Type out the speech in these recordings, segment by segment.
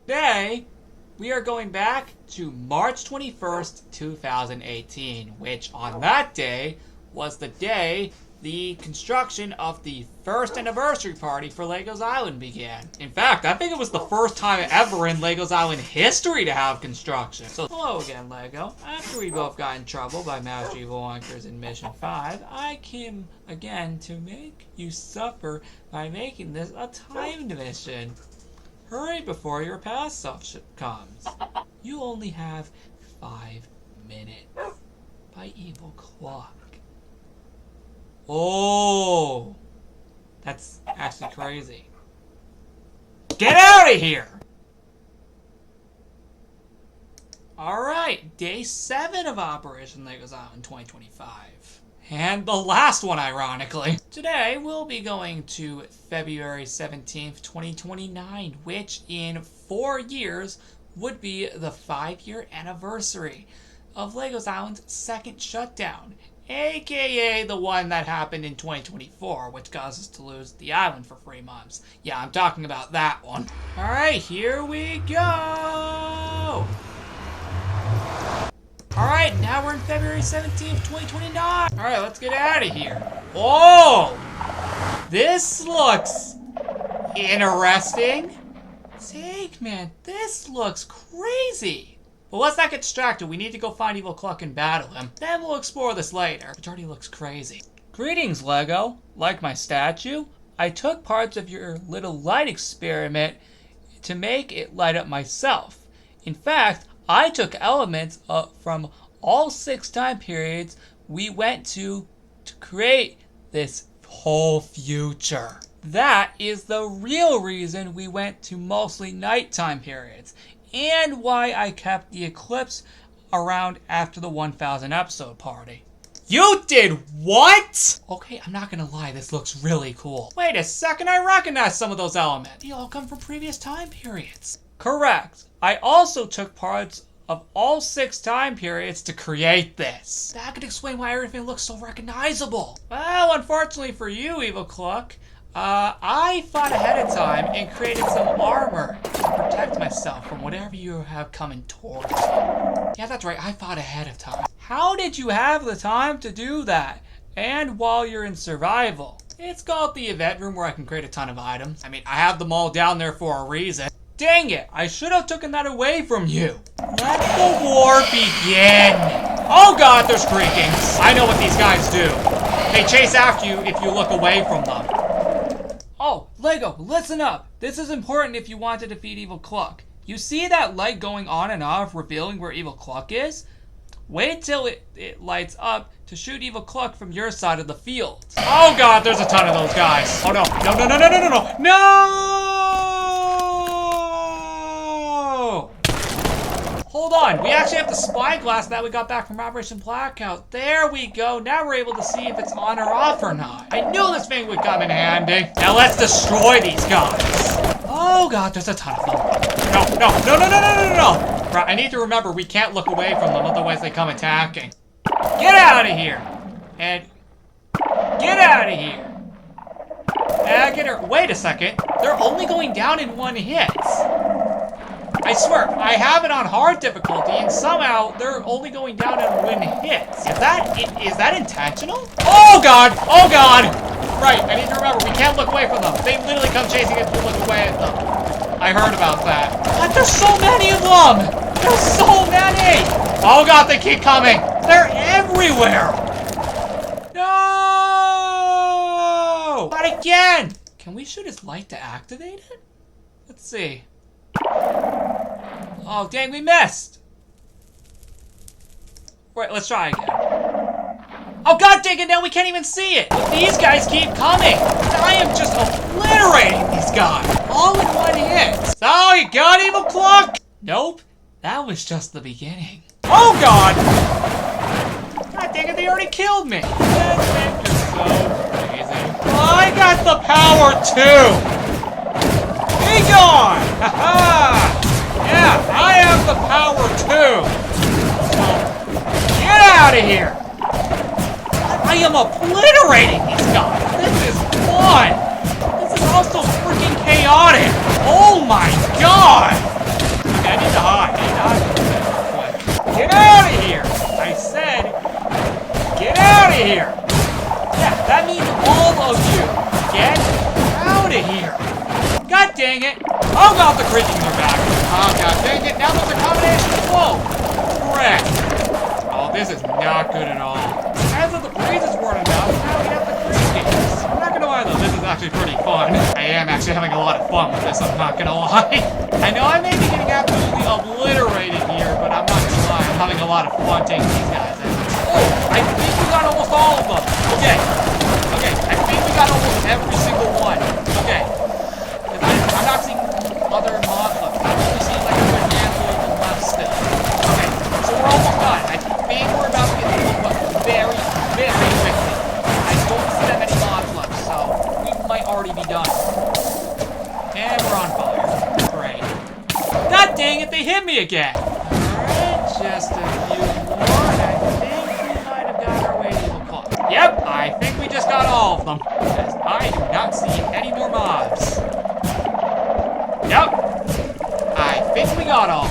Today, we are going back to March 21st, 2018, which on that day was the day the construction of the first anniversary party for Legos Island began. In fact, I think it was the first time ever in Legos Island history to have construction. So, hello again, Lego. After we both got in trouble by Master Evil Wonkers in Mission 5, I came again to make you suffer by making this a timed mission. Hurry before your past self comes. You only have 5 minutes. By Evil Clock. Oh, that's actually crazy. Get out of here! Alright, day 7 of Operation Legos Island 2025. And the last one, ironically. Today, we'll be going to February 17th, 2029, which in 4 years would be the 5-year anniversary of Legos Island's second shutdown, aka the one that happened in 2024, which caused us to lose the island for 3 months. Yeah, I'm talking about that one. Alright, here we go! Alright, now we're in February 17th, 2029. Alright, let's get out of here. Oh! This looks interesting. Take, man, this looks crazy. But let's not get distracted. We need to go find Evil Cluck and battle him. Then we'll explore this later. Which already looks crazy. Greetings, Lego. Like my statue, I took parts of your little light experiment to make it light up myself. In fact, I took elements from all 6 time periods we went to create this whole future. That is the real reason we went to mostly nighttime periods, and why I kept the eclipse around after the 1000 episode party. You did what? Okay, I'm not gonna lie, this looks really cool. Wait a second, I recognize some of those elements. They all come from previous time periods. Correct. I also took parts of all 6 time periods to create this. That could explain why everything looks so recognizable. Well, unfortunately for you, Evil Cluck, I fought ahead of time and created some armor to protect myself from whatever you have coming towards me. Yeah, that's right, I fought ahead of time. How did you have the time to do that? And while you're in survival? It's called the event room, where I can create a ton of items. I mean, I have them all down there for a reason. Dang it, I should have taken that away from you. Let the war begin. Oh god, there's creaking. I know what these guys do. They chase after you if you look away from them. Oh, Lego, listen up. This is important if you want to defeat Evil Cluck. You see that light going on and off, revealing where Evil Cluck is? Wait till it lights up to shoot Evil Cluck from your side of the field. Oh god, there's a ton of those guys. Oh no, no, no, no, no, no, no, no, no! Hold on, we actually have the spyglass that we got back from Operation Blackout. There we go, now we're able to see if it's on or off or not. I knew this thing would come in handy. Now let's destroy these guys. Oh god, there's a ton of them. No, no, no, no, no, no, no, no. Right, I need to remember we can't look away from them, otherwise they come attacking. Get out of here! And get out of here! And get her. Wait a second, they're only going down in 1 hit. I swear, I have it on hard difficulty, and somehow they're only going down in 1 hit. Is that intentional? Oh god! Oh god! Right, I need to remember, we can't look away from them. They literally come chasing us if we look away at them. I heard about that. But there's so many of them! There's so many! Oh god, they keep coming! They're everywhere! No! Not again! Can we shoot his light to activate it? Let's see. Oh, dang, we missed! Wait, let's try again. Oh, god dang it, now we can't even see it! These guys keep coming! I am just obliterating these guys! All in 1 hit! So, you got Evil Cluck? Nope, that was just the beginning. Oh, god! God dang it, they already killed me! That's just so crazy. I got the power, too! Be gone! Ha-ha! Yeah, I have the power too! So, get out of here! I am obliterating these guys! This is fun! This is also freaking chaotic! Oh my god! Oh god, the creaking in their back. Oh god, dang it, now there's a combination. Whoa! Frick. Oh, this is not good at all. As if the breezes weren't enough, now we have the creakings. I'm not gonna lie though, this is actually pretty fun. I am actually having a lot of fun with this, I'm not gonna lie. I know I may be getting absolutely obliterated here, but I'm not gonna lie, I'm having a lot of fun taking these guys out. Oh, I think we got almost all of them. Okay. Okay, I think we got almost every single one. Okay. I'm not seeing other mobs left. I'm only seeing like a good handful of them left still. Okay, so we're almost done. I think we're about to get to the book very, very quickly. I don't see that many mobs left, so we might already be done. And we're on fire. Great. God dang it, they hit me again. Alright, just a few more, and I think we might have got our way to the clock. Yep, I think we just got all of them. Because I do not see any more mobs. Yep. I think we got all.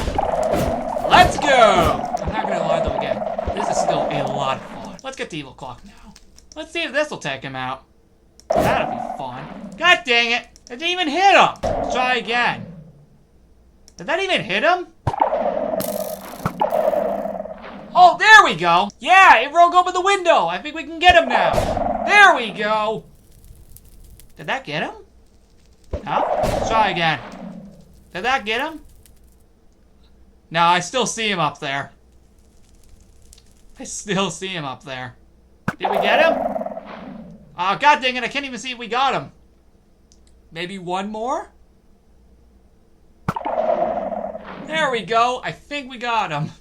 Let's go. I'm not gonna lie though again. This is still a lot of fun. Let's get the evil clock now. Let's see if this will take him out. That'll be fun. God dang it. It didn't even hit him. Let's try again. Did that even hit him? Oh, there we go. Yeah, it broke open the window. I think we can get him now. There we go. Did that get him? No? Let's try again. Did that get him? No, I still see him up there. I still see him up there. Did we get him? Oh, god dang it, I can't even see if we got him. Maybe one more? There we go. I think we got him.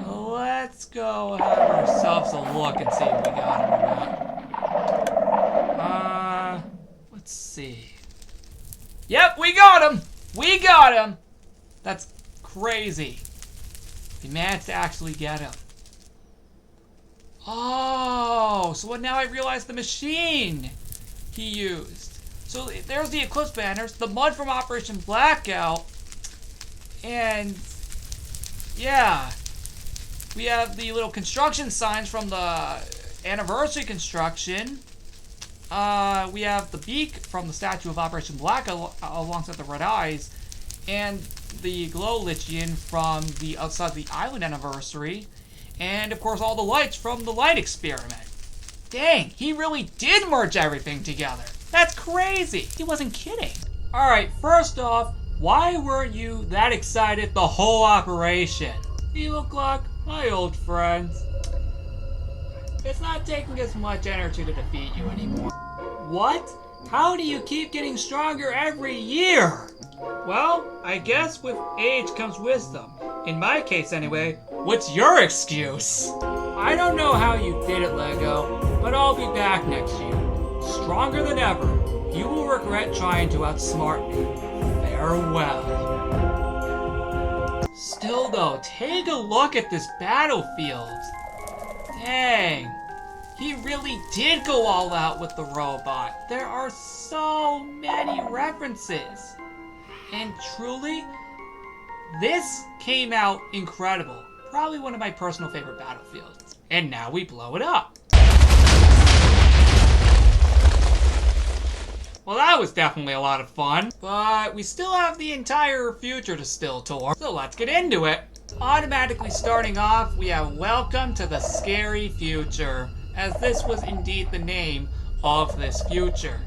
Let's go have ourselves a look and see if we got him or not. Let's see. Yep, we got him! We got him! That's crazy. We managed to actually get him. Oh, so now I realize the machine he used. So there's the Eclipse banners, the mud from Operation Blackout, and yeah. We have the little construction signs from the anniversary construction. We have the beak from the statue of Operation Black alongside the red eyes. And the glow Lichian from the outside the island anniversary. And of course all the lights from the light experiment. Dang, he really did merge everything together. That's crazy. He wasn't kidding. Alright, first off, why weren't you that excited the whole operation? Evil Clock, my old friends. It's not taking as much energy to defeat you anymore. What? How do you keep getting stronger every year? Well, I guess with age comes wisdom. In my case anyway, what's your excuse? I don't know how you did it, Lego, but I'll be back next year. Stronger than ever. You will regret trying to outsmart me. Farewell. Still though, take a look at this battlefield. Dang. He really did go all out with the robot. There are so many references. And truly, this came out incredible. Probably one of my personal favorite battlefields. And now we blow it up. Well, that was definitely a lot of fun. But we still have the entire future to still tour. So let's get into it. Automatically starting off, we have Welcome to the Scary Future, as this was indeed the name of this future.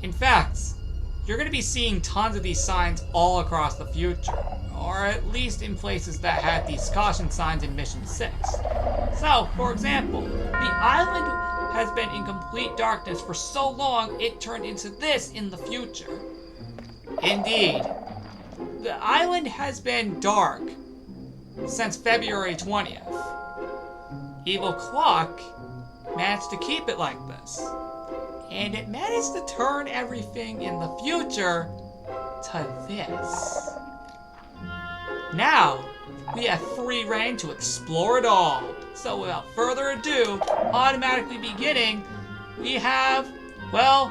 In fact, you're going to be seeing tons of these signs all across the future, or at least in places that had these caution signs in Mission 6. So, for example, the island has been in complete darkness for so long it turned into this in the future. Indeed, the island has been dark since February 20th. Evil Clock managed to keep it like this. And it managed to turn everything in the future to this. Now, we have free reign to explore it all. So without further ado, automatically beginning, we have, well,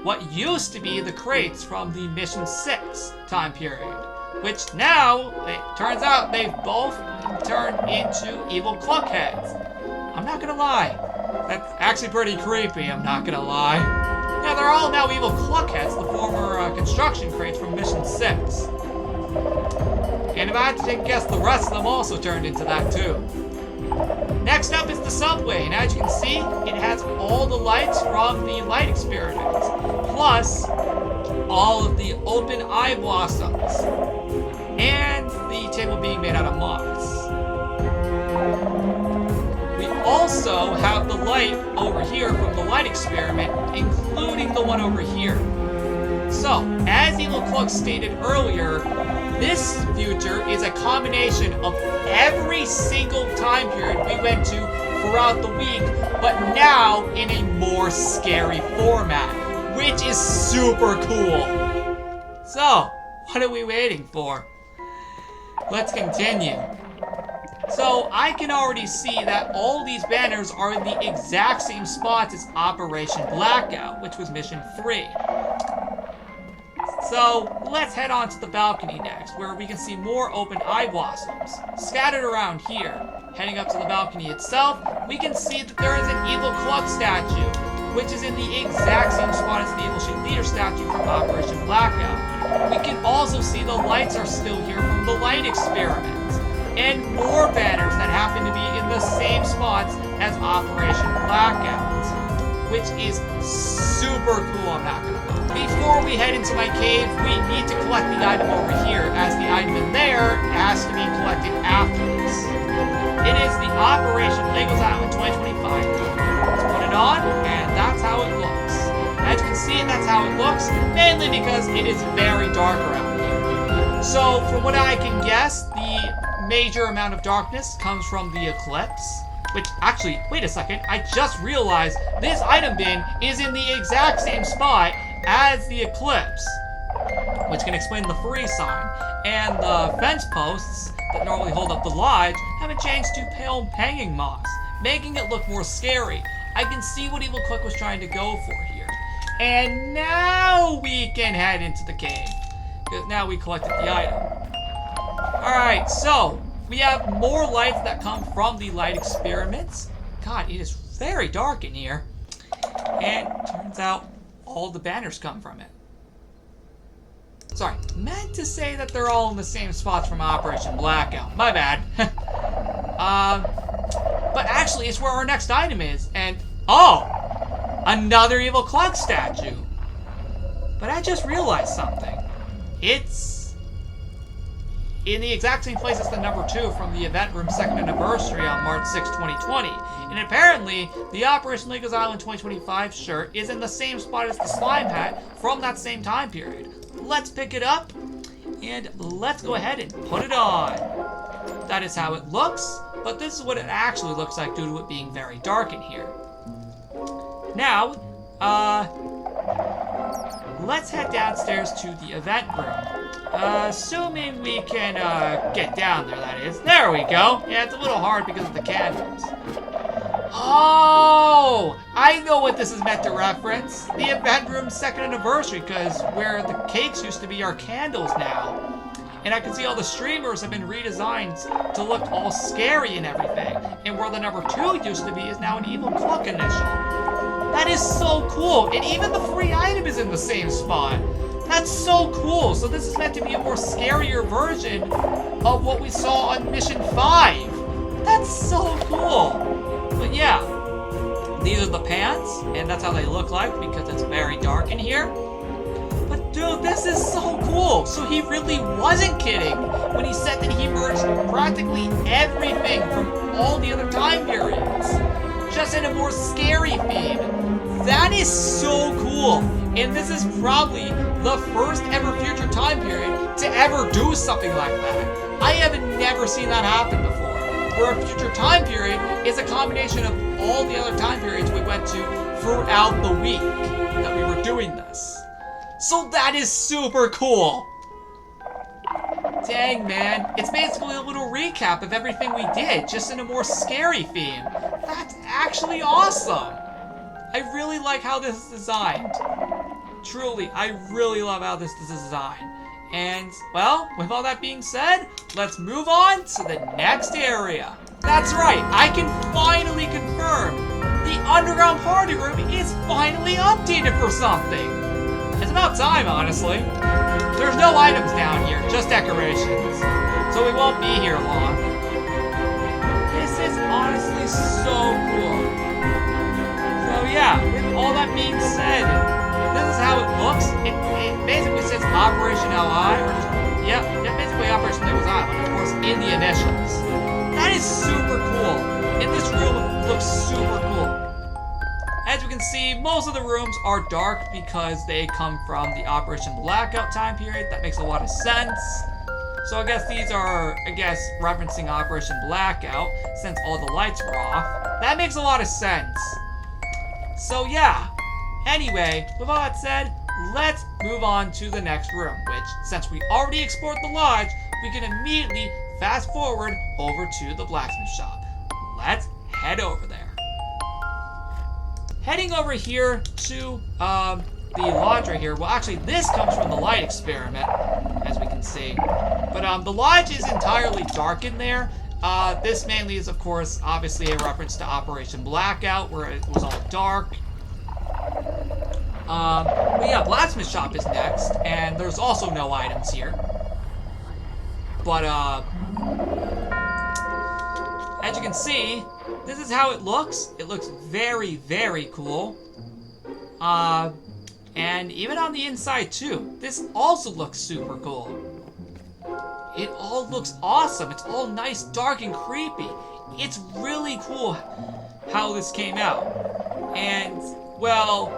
what used to be the crates from the Mission 6 time period. Which now, it turns out they've both turned into evil clock heads. I'm not gonna lie. That's actually pretty creepy, I'm not gonna lie. Yeah, they're all now evil clock heads, the former construction crates from Mission 6. And if I had to take a guess, the rest of them also turned into that too. Next up is the subway, and as you can see, it has all the lights from the light experiment, plus all of the open eye blossoms, and the table being made out of moss. We also have the light over here from the light experiment, including the one over here. So, as Evil Cluck stated earlier, this future is a combination of every single time period we went to throughout the week, but now in a more scary format, which is super cool. So, what are we waiting for? Let's continue. So, I can already see that all these banners are in the exact same spots as Operation Blackout, which was Mission 3. So, let's head on to the balcony next, where we can see more open eye blossoms scattered around here. Heading up to the balcony itself, we can see that there is an Evil Cluck statue, which is in the exact same spot as the Evil Sheep Leader statue from Operation Blackout. We can also see the lights are still here from the light experiment, and more banners that happen to be in the same spots as Operation Blackout, which is super cool, I'm not gonna lie. Before we head into my cave, we need to collect the item over here, as the item in there has to be collected after this. It is the Operation Legos Island 2025. Let's put it on, and that's how it looks. As you can see, that's how it looks, mainly because it is very dark around here. So, from what I can guess, the major amount of darkness comes from the eclipse. Which, actually, wait a second, I just realized this item bin is in the exact same spot as the eclipse, which can explain the free sign. And the fence posts that normally hold up the lodge have been changed to pale hanging moss, making it look more scary. I can see what Evil Cluck was trying to go for here. And now we can head into the cave, because now we collected the item. Alright, so we have more lights that come from the light experiments. God, it is very dark in here. And turns out all the banners come from it. Sorry, meant to say that they're all in the same spots from Operation Blackout. My bad. But actually, it's where our next item is. And, oh! Another Evil Cluck statue. But I just realized something. It's in the exact same place as the number 2 from the event room 2nd anniversary on March 6, 2020. And apparently, the Operation Legos Island 2025 shirt is in the same spot as the slime hat from that same time period. Let's pick it up, and let's go ahead and put it on. That is how it looks, but this is what it actually looks like due to it being very dark in here. Now, let's head downstairs to the event room. Assuming we can, get down there, that is. There we go. Yeah, it's a little hard because of the candles. Oh! I know what this is meant to reference. The event room's 2nd anniversary, because where the cakes used to be are candles now. And I can see all the streamers have been redesigned to look all scary and everything. And where the number 2 used to be is now an Evil Cluck initial. That is so cool. And even the free item is in the same spot. That's so cool. So this is meant to be a more scarier version of what we saw on Mission 5. That's so cool. But yeah, these are the pants, and that's how they look like because it's very dark in here. But dude, this is so cool. So he really wasn't kidding when he said that he merged practically everything from all the other time periods, just in a more scary theme. That is so cool. And this is probably the first ever future time period to ever do something like that. I have never seen that happen before, where a future time period is a combination of all the other time periods we went to throughout the week that we were doing this. So that is super cool. Dang, man. It's basically a little recap of everything we did, just in a more scary theme. That's actually awesome. I really like how this is designed. Truly, I really love how this is designed. And, well, with all that being said, let's move on to the next area. That's right, I can finally confirm the underground party room is finally updated for something. As it's about time, honestly. There's no items down here, just decorations. So we won't be here long. This is honestly so cool. So yeah, with all that being said, this is how it looks. It basically says Operation LI, or just, yeah, basically Operation Legos Island, of course, in the initials. That is super cool. In this room, it looks super cool. As you can see, most of the rooms are dark because they come from the Operation Blackout time period. That makes a lot of sense. So I guess these are, referencing Operation Blackout, since all the lights were off. That makes a lot of sense. So yeah. Anyway, with all that said, let's move on to the next room, which, since we already explored the lodge, we can immediately fast forward over to the blacksmith shop. Let's head over there. Heading over here to the lodge right here. Well, actually, this comes from the light experiment, as we can see. But the lodge is entirely dark in there. This mainly is, of course, obviously a reference to Operation Blackout, where it was all dark. But yeah, blacksmith shop is next, and there's also no items here. But as you can see, this is how it looks. It looks very, very cool. And even on the inside too, this also looks super cool. It all looks awesome. It's all nice, dark, and creepy. It's really cool how this came out. And, well,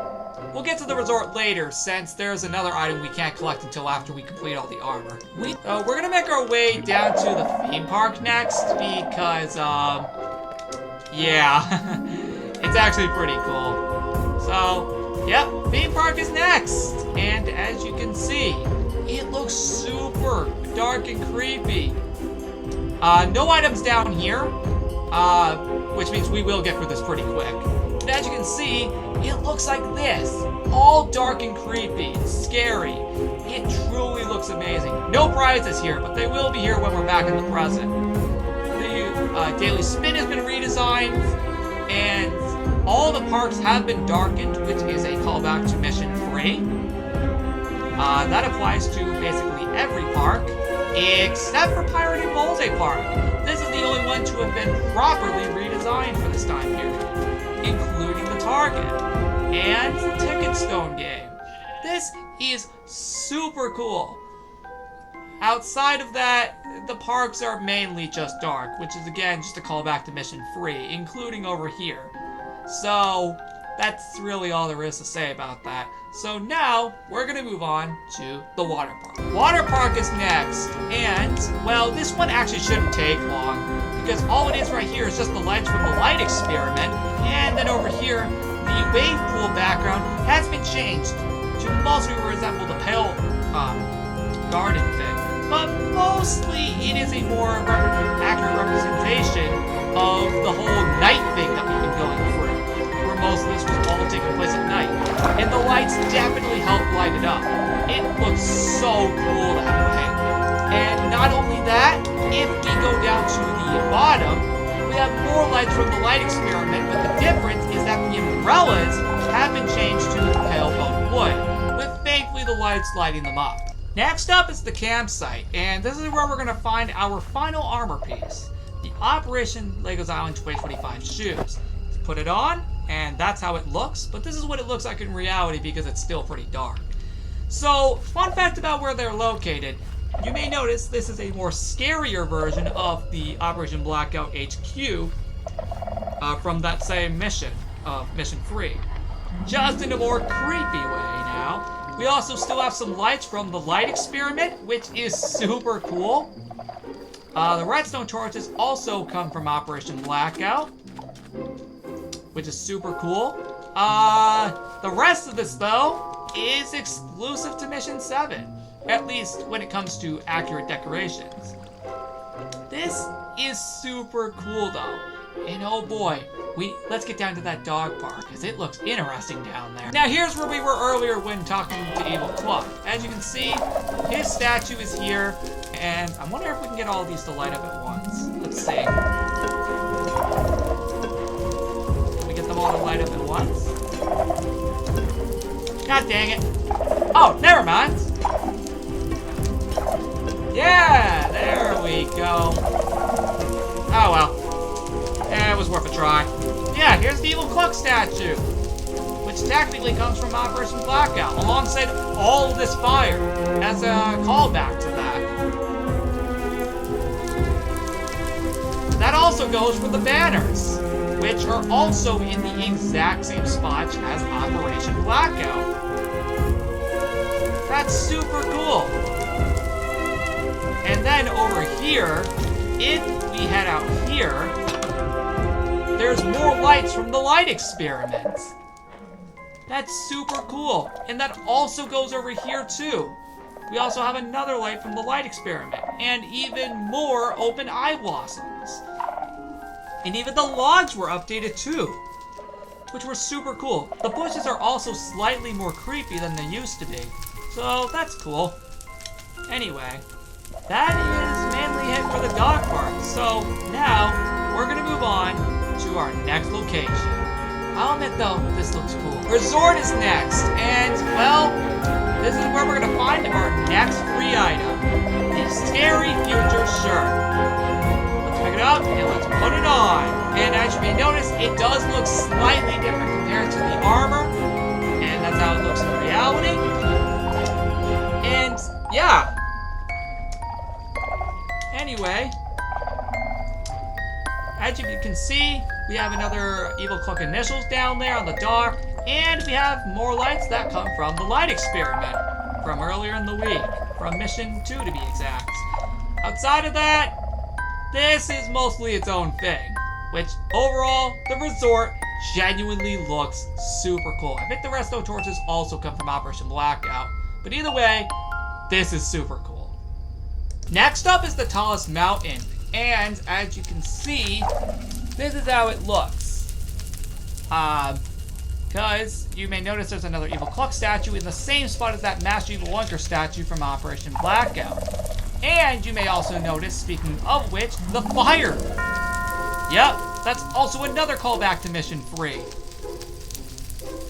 we'll get to the resort later, since there's another item we can't collect until after we complete all the armor. We're gonna make our way down to the theme park next, because, yeah, it's actually pretty cool. So, yep, theme park is next. And as you can see, it looks super dark and creepy. No items down here, which means we will get through this pretty quick. But as you can see, it looks like this. All dark and creepy. It's scary. It truly looks amazing. No prizes here, but they will be here when we're back in the present. The Daily Spin has been redesigned, and all the parks have been darkened, which is a callback to Mission 3. That applies to basically every park, except for Pirate and Mole Park. This is the only one to have been properly redesigned for this time period, including the Target and the Ticket Stone game. This is super cool. Outside of that, the parks are mainly just dark, which is again just a callback to Mission 3, including over here. So that's really all there is to say about that. So now we're gonna move on to the water park. Water park is next, and well, this one actually shouldn't take long, because all it is right here is just the lights from the light experiment, and then over here, the wave pool background has been changed to mostly resemble the pale garden thing. But mostly it is a more accurate representation of the whole night thing that we've been going through, where most of this was all taking place at night. And the lights definitely help light it up. It looks so cool that way. And not only that, if we go down to the bottom, we have more lights from the light experiment, but the difference is that the umbrellas have been changed to pale bone wood, with thankfully the lights lighting them up. Next up is the campsite, and this is where we're going to find our final armor piece, the Operation Legos Island 2025 shoes. Put it on, and that's how it looks, but this is what it looks like in reality because it's still pretty dark. So, fun fact about where they're located, you may notice this is a more scarier version of the Operation Blackout HQ from that same mission, Mission 3. Just in a more creepy way now. We also still have some lights from the light experiment, which is super cool. The redstone torches also come from Operation Blackout, which is super cool. The rest of this, though, is exclusive to Mission 7, at least when it comes to accurate decorations. This is super cool, though. And oh boy, let's get down to that dog park, because it looks interesting down there. Now here's where we were earlier when talking to Evil Club. As you can see, his statue is here, and I wonder if we can get all of these to light up at once. Let's see. Can we get them all to light up at once? God dang it. Oh, never mind. Yeah, there we go. Oh well. It was worth a try. Yeah, here's the Evil Cluck statue, which technically comes from Operation Blackout, alongside all of this fire, as a callback to that. That also goes for the banners, which are also in the exact same spot as Operation Blackout. That's super cool. And then over here, if we head out here, there's more lights from the light experiment. That's super cool. And that also goes over here too. We also have another light from the light experiment. And even more open eye blossoms. And even the logs were updated too, which were super cool. The bushes are also slightly more creepy than they used to be. So that's cool. Anyway, that is mainly it for the dog park. So now we're gonna move on to our next location. I'll admit though, this looks cool. Resort is next, and well, this is where we're gonna find our next free item. The Scary Future shirt. Let's pick it up and let's put it on. And as you may notice, it does look slightly different compared to the armor, and that's how it looks in reality. And yeah. Anyway, as you can see, we have another Evil Cluck initials down there on the dock, and we have more lights that come from the light experiment from earlier in the week, from Mission 2 to be exact. Outside of that, this is mostly its own thing, which overall, the resort genuinely looks super cool. I think the resto torches also come from Operation Blackout, but either way, this is super cool. Next up is the tallest mountain, and as you can see, this is how it looks. Because you may notice there's another Evil Cluck statue in the same spot as that Master Evil Lunker statue from Operation Blackout. And you may also notice, speaking of which, the fire. Yep, that's also another callback to Mission 3.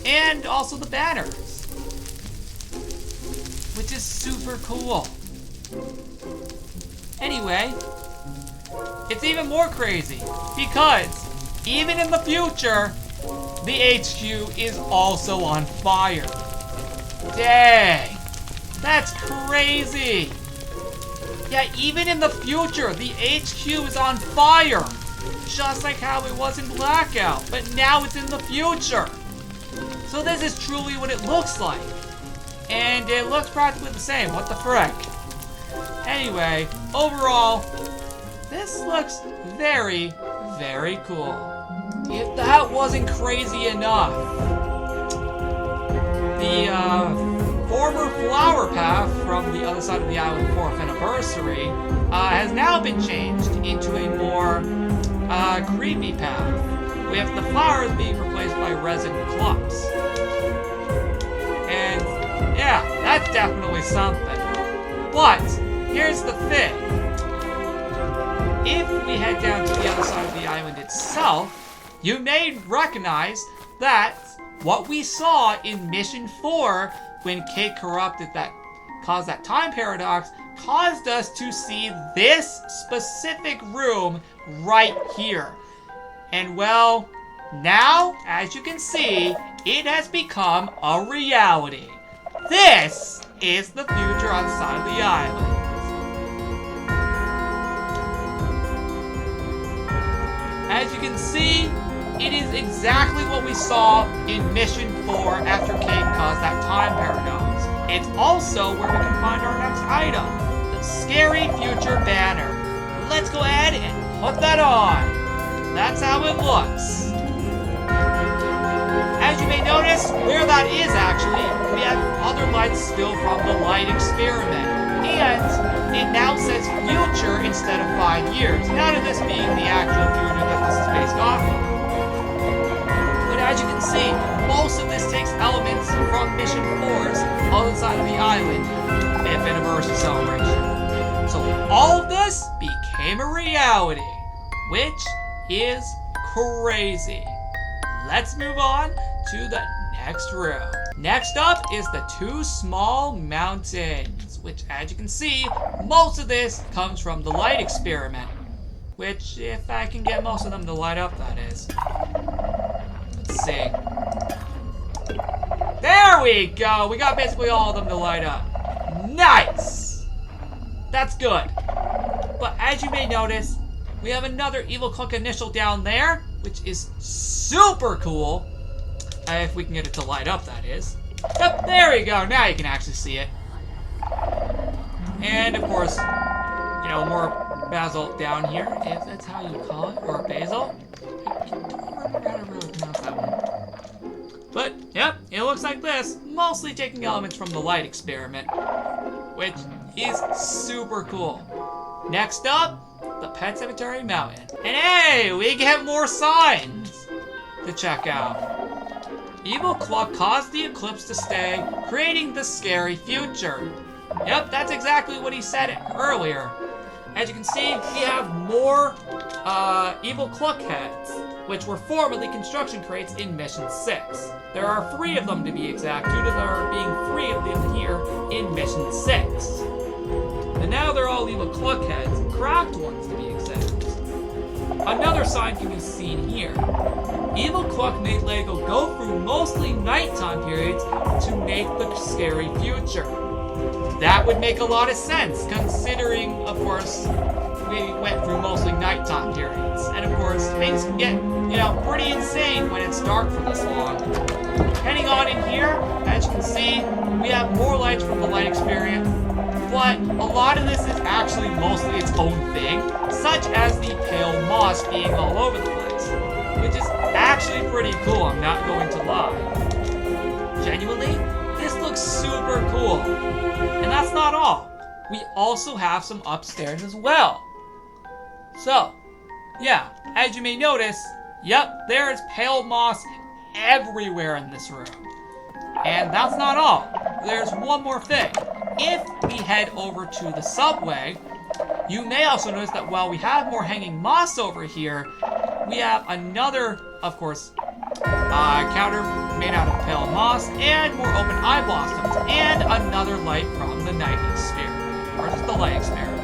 And also the banners, which is super cool. Anyway, it's even more crazy because even in the future, the HQ is also on fire. Dang, that's crazy. Yeah, even in the future, the HQ is on fire. Just like how it was in Blackout, but now it's in the future. So this is truly what it looks like. And it looks practically the same, what the frick. Anyway, overall, this looks very, very cool. If that wasn't crazy enough, the former flower path from the other side of the island 4th anniversary has now been changed into a more creepy path, with the flowers being replaced by resin clumps. And yeah, that's definitely something. But here's the thing. If we head down to the other side of the island itself, you may recognize that what we saw in Mission 4 when Kate corrupted that caused that time paradox caused us to see this specific room right here. And well, now, as you can see, it has become a reality. This is the future on the side of the island. As you can see, it is exactly what we saw in Mission 4 after Kate caused that time paradox. It's also where we can find our next item, the Scary Future banner. Let's go ahead and put that on. That's how it looks. As you may notice, where that is actually, we have other lights still from the light experiment. And it now says future instead of 5 years. None of this being the actual future that this is based off of. But as you can see, most of this takes elements from Mission 4's other side of the island, 5th anniversary celebration. So all of this became a reality, which is crazy. Let's move on to the next room. Next up is the Two Small Mountains, which, as you can see, most of this comes from the light experiment. Which, if I can get most of them to light up, that is. Let's see. There we go! We got basically all of them to light up. Nice! That's good. But as you may notice, we have another Evil Cluck initial down there, which is super cool. If we can get it to light up, that is. Yep, there we go. Now you can actually see it. And, of course, you know, more basil down here, if that's how you call it, or basil. I don't remember how to really pronounce that one. But, yep, it looks like this. Mostly taking elements from the light experiment, which is super cool. Next up, the Pet Cemetery Mountain. And hey, we get more signs to check out. Evil Cluck caused the eclipse to stay, creating the scary future. Yep, that's exactly what he said earlier. As you can see, we have more Evil Cluck heads, which were formerly construction crates in Mission 6. There are 3 of them to be exact, due to there being 3 of them here in Mission 6. And now they're all Evil Cluck heads, cracked ones to be exact. Another sign can be seen here. Evil Cluck made Lego go through mostly nighttime periods to make the scary future. That would make a lot of sense, considering, of course, we went through mostly nighttime periods. And of course, things can get, you know, pretty insane when it's dark for this long. Heading on in here, as you can see, we have more lights from the light experiment, but a lot of this is actually mostly its own thing, such as the pale moss being all over the place, which is actually pretty cool, I'm not going to lie. Genuinely, this looks super cool. And that's not all. We also have some upstairs as well. So, yeah, as you may notice, yep, there is pale moss everywhere in this room. And that's not all. There's one more thing. If we head over to the subway, you may also notice that while we have more hanging moss over here, we have another, of course, counter made out of pale moss and more open eye blossoms and another light from the night experiment, or just the light experiment.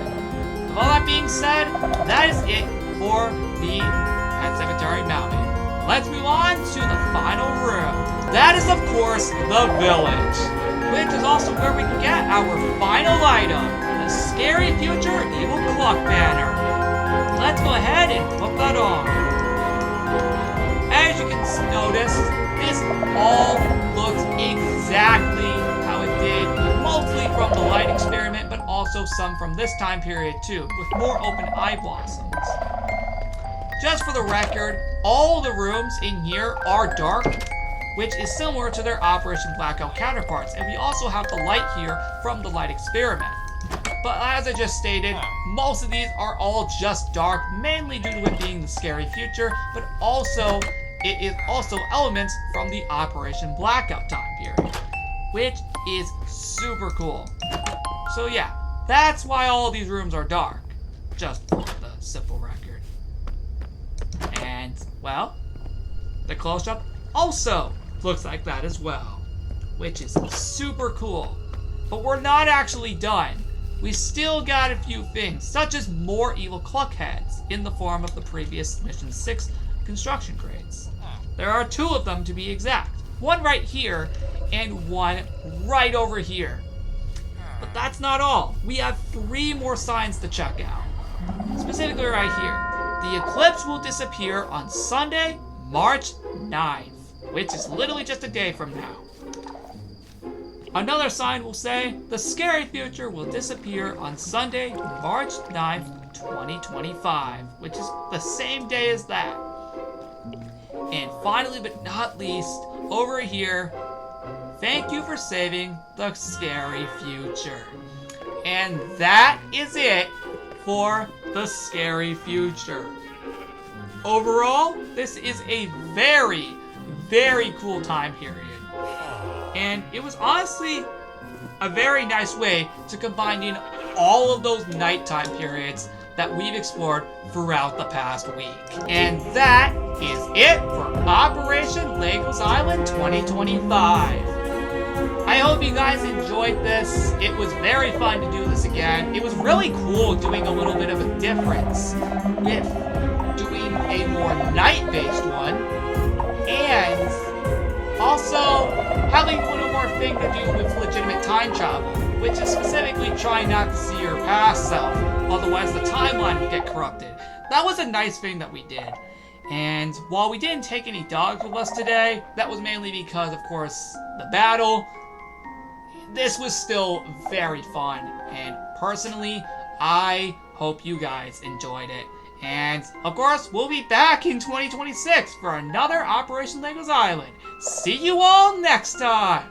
With all that being said, that is it for the Pet Cemetery Mountain. Let's move on to the final room. That is, of course, the village, which is also where we can get our final item, the Scary Future Evil Cluck banner. Let's go ahead and put that on. As you can notice, this all looks exactly how it did, mostly from the light experiment, but also some from this time period too, with more open eye blossoms. Just for the record, all the rooms in here are dark, which is similar to their Operation Blackout counterparts, and we also have the light here from the light experiment. But as I just stated, most of these are all just dark, mainly due to it being the scary future, but also it is also elements from the Operation Blackout time period, which is super cool. So yeah, that's why all these rooms are dark, just for the simple record. And, well, the close-up also looks like that as well, which is super cool. But we're not actually done. We still got a few things, such as more Evil Cluck heads in the form of the previous Mission 6 construction crates. There are 2 of them to be exact. One right here, and one right over here. But that's not all. We have 3 more signs to check out. Specifically right here. The eclipse will disappear on Sunday, March 9th, which is literally just a day from now. Another sign will say, the scary future will disappear on Sunday, March 9th, 2025, which is the same day as that. And finally, but not least, over here, thank you for saving the scary future. And that is it for the scary future. Overall, this is a very, very cool time period. And it was honestly a very nice way to combine in all of those nighttime periods that we've explored throughout the past week. And that is it for Operation Legos Island 2025. I hope you guys enjoyed this. It was very fun to do this again. It was really cool doing a little bit of a difference with doing a more night-based one, and also having one more thing to do with legitimate time travel, which is specifically trying not to see your past self, otherwise the timeline would get corrupted. That was a nice thing that we did. And while we didn't take any dogs with us today, that was mainly because, of course, the battle. This was still very fun, and personally, I hope you guys enjoyed it. And, of course, we'll be back in 2026 for another Operation Legos Island. See you all next time!